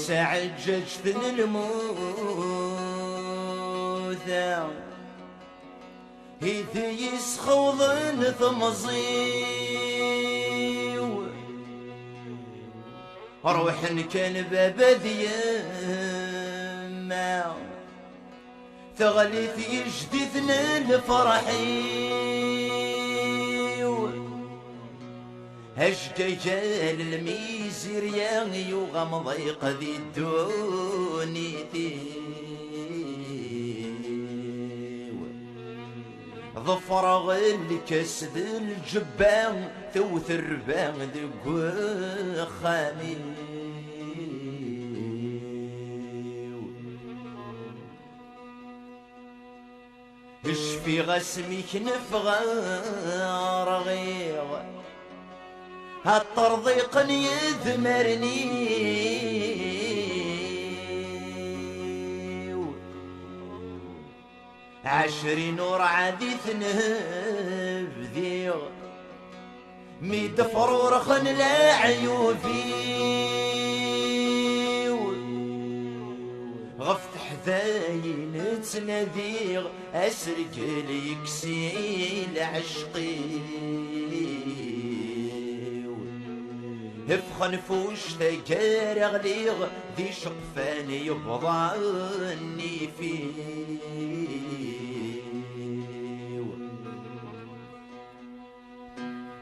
تعججت الموثى إذ يسخوض ثمزيو روح كان بابدي ما ثغلي في جديدنا الفرحيو هشجال الميزير يا غمضيق ذي الدوني ظفر الكسد الجبان ثوث الربان ذو خامي اشفي غسمك نفغى رغيغ هالطرضيق يذمرني عشرين ورعادي ثنبذيغ ميد فرورخن لا عيوفي غفت حذاين تنذيغ اسرك ليكسيل عشقي افخن فوش ثقار غليغ ذي شقفان يبضعني فيه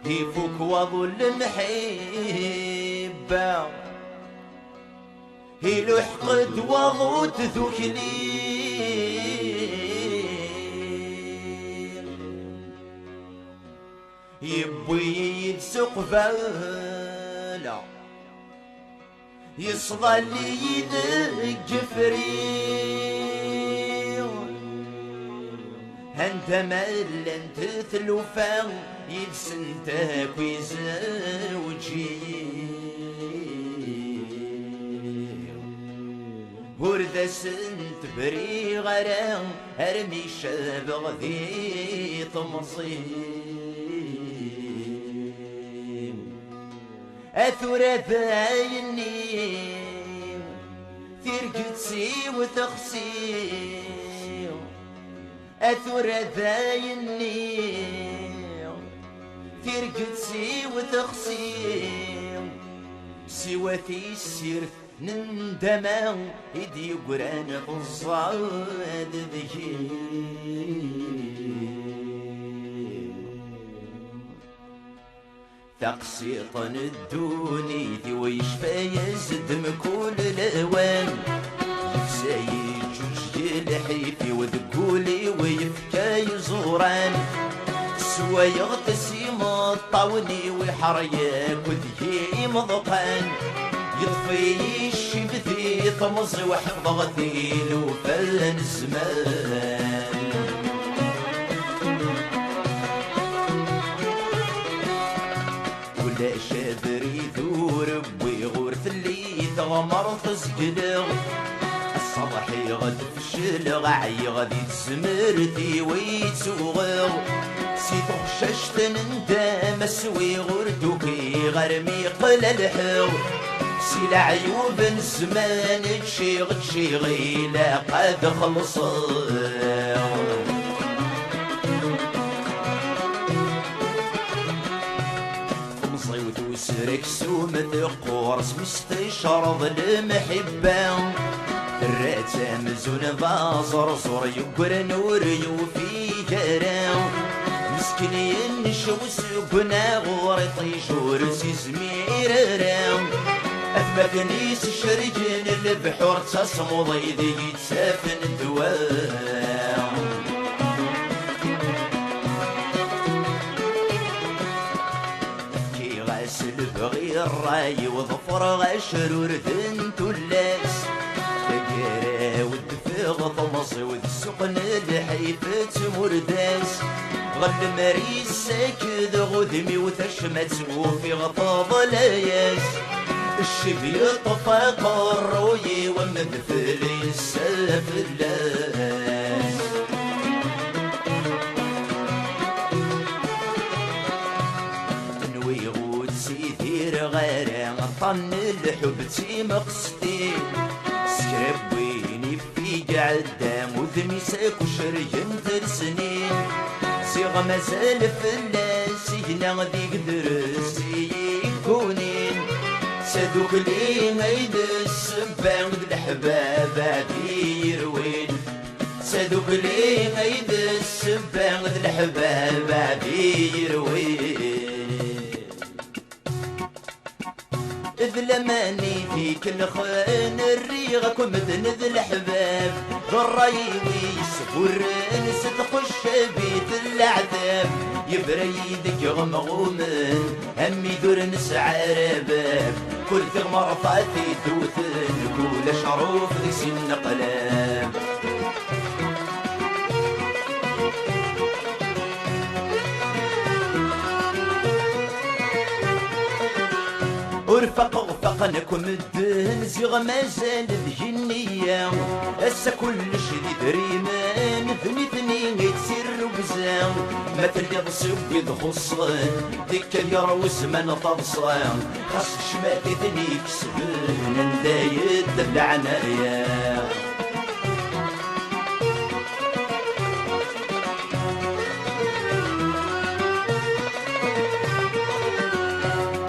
يفوك وظل المحبة هيلو حقد وضوت ذكلي يبوي يدسق فالا يصغى لي يدق فريق انت مال انت ثلوفان يدسنتك ويزوجي ورد سنت بري غرام ارمي شابغ ذي تمصيم اثرث عيني ثرقتسي وتخسي اثرث عيني ثرقتسي وتخسي سواتي السيرث نندما يدي قران في الصاد ذكي تقسيط الدوني ذي ويشفى يزد مكول الاوان سايد جوج الحيفي وذكولي ويفكى يزوران سوا يغتسم الطاوني ويحريك وذكي مضقان يطفي الشبثي طمزي وحفظ غثيل وفلن الزمان ولا شابر يثور ويغورث اللي تغمر تسجلغ الصبح يغد فشل غعي غادي تزمرتي ويتسوغغ سيتو خششت ندام سوي غردوكي غرمي قل الحغ سيل عيوب الزمان تشيغي لا قد خلص مصيوت وسرك سومت قورس مستشرض المحبة الراتة مزون بازر صور يقر نور يوفي كرام مسكين ينشوس قنا غور طيشور سيزمير رام أثبت نيس الشرجين البحور تصمو ضيدي يتسافن الدوام كي غاسل بغي الراي وظفر غشرور ذنتو اللاس تقراو طمصي وذسقن الحيفة مرداس غل مريس ساكد غدمي وتشمت وفي غطاض لاياس الشبي طفى قروي ومدفل السافلاس تنوي غود سيثير غير طن الحب تي مقصدي سكربيني في قعدام وذمي ساك وشرين ترسنين صيغ مازال فلاس هنا ذيك درسي يكونين سادوك لي غيد السبان الحباب عدي يروين سادوك لي غيد السبان الحباب عدي يروين إذ لماني فيك الخان الريغة كمدن ذي الحباب ضرايبي يسفرن ستخش بيت العذاب يبريدك غمغومن همي دور نسعى رباب كل ثغمر فاتي توثن كل شعروف ذي سن قلاب ورفق وفقنكم الدهن زيغ مازال الجنية هسا كلش ذي دريمان ثني يتسير وبزان ما تلقى صبي خصان ديك اليروس من طبصان خاص شماتي ثني كسبن ندايد العناية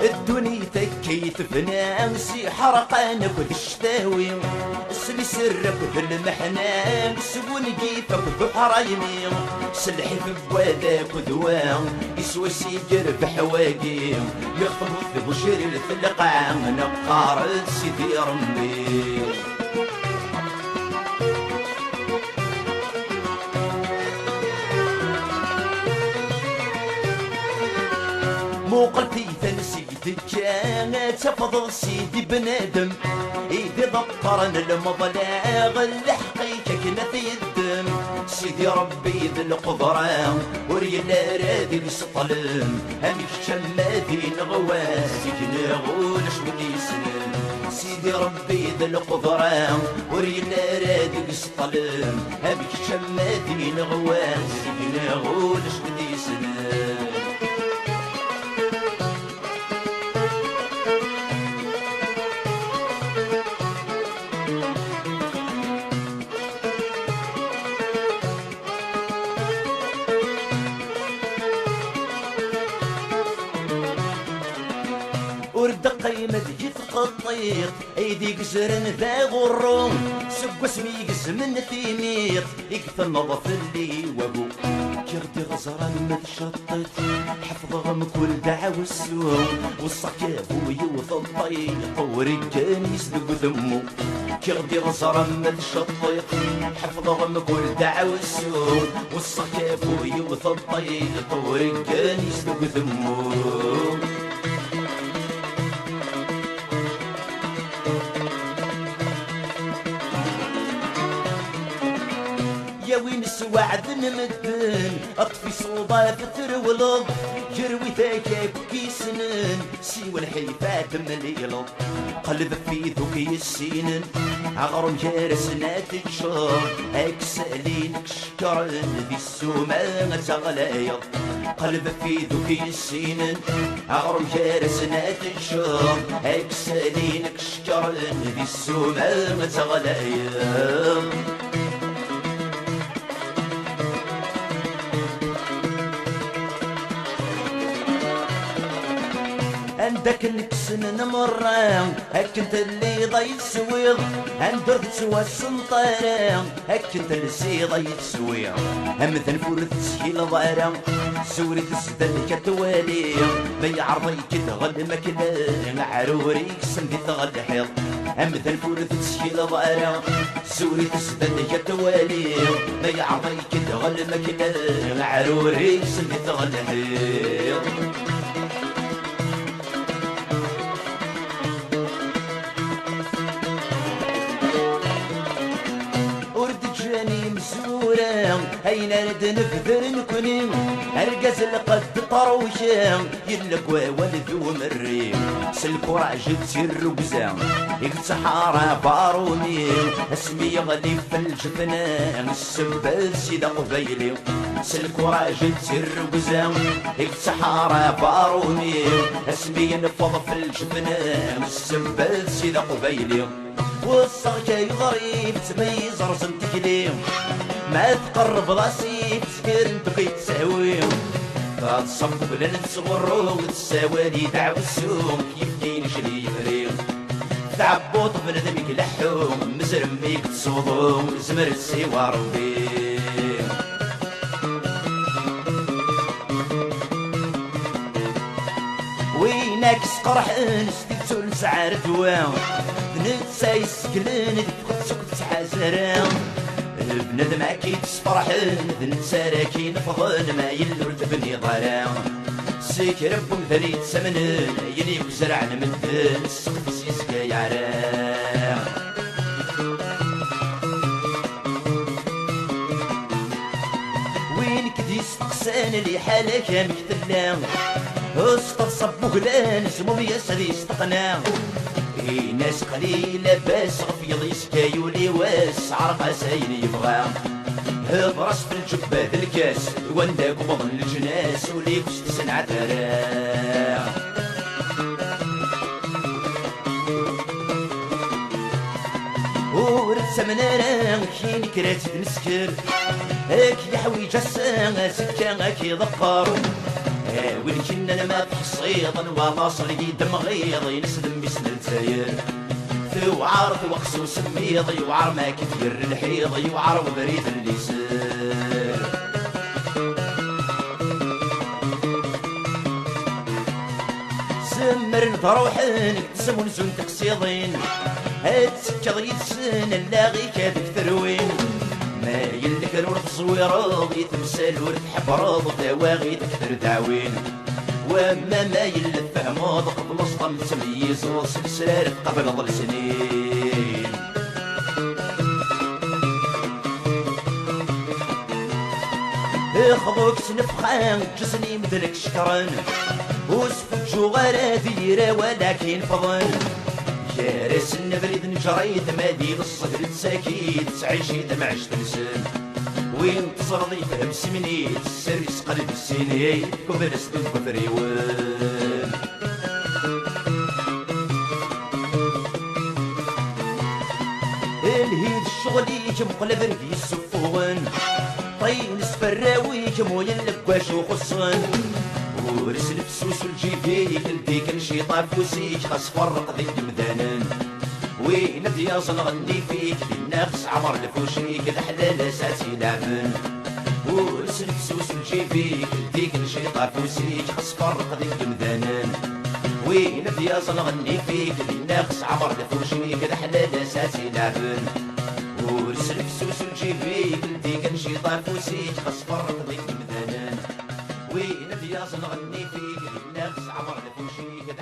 الدنيا تكيت بنامسي حرقانك وتشتاوي سلي سرك بالمحنان سبون كيفك بحرايمي سلحي في بواداك ودوام يسوى سيجر بحواقي يخطب في بشير الثلقة نقار سيدي رمي موقلتي تنسيت كانت تفضل سيدي بنادم ايدي ضطرن المضلاغ الحقيقة كنا في الدم سيدي ربي ذي القدرة وريلا رادي لسطلم هميك شمادي نغواسك نغولش ودي سنم سيدي ربي ذي القدرة وريلا رادي لسطلم هميك شمادي نغواسك نغولش ودي سنم ورد قيمة جيت قطيط ايدي قزرن ذا غرون سب اسمي قزمن ثيميط يقفل نظف اللي وابو كردي غزران متشطط حفظهم كل دعوة السوق والصكاب ويوث الطيق ورجال يسلق ذمو كردي غزران متشطط حفظهم كل دعوة السوق والصكاب ويوث الطيق ورجال يسلق ذمو يا وين السواعد نمدن اطفي صوبات ترولض جروي ثاكاك كيسنن سيوى الحيفات مليلض قلب في ذوك السنن عغرم جارسنا تنشر اكسالينك شكرن ذي السوما تغلايض قلب في ذوك السنن عغرم جارسنا تنشر اكسالينك شكرن ذي السوما تغلايض عندك نكسن نمران هك انت اللي ضيت سويض عندك تسوى السنطران هك انت اللي ضيت سويض هم ذنفور تسهيل ضارا سوري تسدل كتوالي بي عرضي كتغل مكلا عروري كسندي تغل حيض هم ذنفور تسهيل ضارا سوري تسدل كتوالي بي عرضي كتغل مكلا عروري كسندي تغل حيض أين رد نفذر نكوني القاز القد طروشة يلك والد ومري سلكو راجل تير وقزام يقتحارة باروني اسمي يغلي في الجفنان السبال سيدا قبيلي سلكو راجل تير وقزام يقتحارة باروني اسمي ينفض في الجفنان السبال سيدا قبيلي والصغ جاي غريب تميز رسم تكليم ما تقرب راسي تسكر انت كي تساوي تصب بلا نتصغرو وتساوالي دعو السوم كيف كاين شري فريم تعبوط بنادمك لحوم مزرميك تصوضوم زمر السوار بيه وينك سقرح نستيتو نسعر دوام نتساي سكلين دفقت سكت حزرام بنادم اكيد تفرحن نتسارا كي نفضن ما يلور تبني ظلام سكر بمثلي تسمنن يلي وزرع نمدن السقف سيسكا يعرام وين كدي استقسان اللي حالك مكتلام استصب بغلان سموم يسري استقنام ناس قليلة بس غفيض يسكايولي واس عرف عساين يبغى هضرس في الجبة الكاس وانداك وبضن الجناس وليك وستسن عترا ورسم نارا كين كرات مسكر هاك يحوي جسا سكا هاك يضقر ولكن انا ما تحصيض والله صلي دمغيض ينسلم بسن الجزاير وعار وقس وسميض يوعر ما كثير الحيض يوعر وبريد اللسان سمر نضروحن تسمون زون تقصيضين هاد سكر يتسن اللاغي كادك تروين ما يلك الورد صويرض يتمثال ورد حبرض دواغي تكثر دعوين وما ما يلف فهمض قبل صطم تمييز وسلسلة قبل ظل سنين اخذوك سنفخان جسني مثلك شكرا وسف جوغارة ديرة ولكن فضل جارس النبريد نجريد مادي بالصدر تساكيد تعيشيد معش تنسن وين تصرضي فهم سمنيت السريس قلب السنين كبر سدود بفريوان الهيد الشغلي كم قلب ربي السفوان طين سفراوي كم ويلك واش وخصن ورسل فسوس الجيبي تلديك نشيطة فوسيك خاص فرق ذيك مدانن وين دياز نغني فيك بالنفس عمر لفوشيك الحلال ساتي لعبن ورسل فسوس الجيبي تلديك نشيطة فوسيك خاص فرق ذيك مدانن وين دياز نغني فيك بالنفس عمر لفوشيك الحلال ساتي لعبن ورسل فسوس الجيبي تلديك نشيطة فوسيك خاص فرق ذيك مدانن وين دياز نغني فيك بالنفس عمر لفوشيك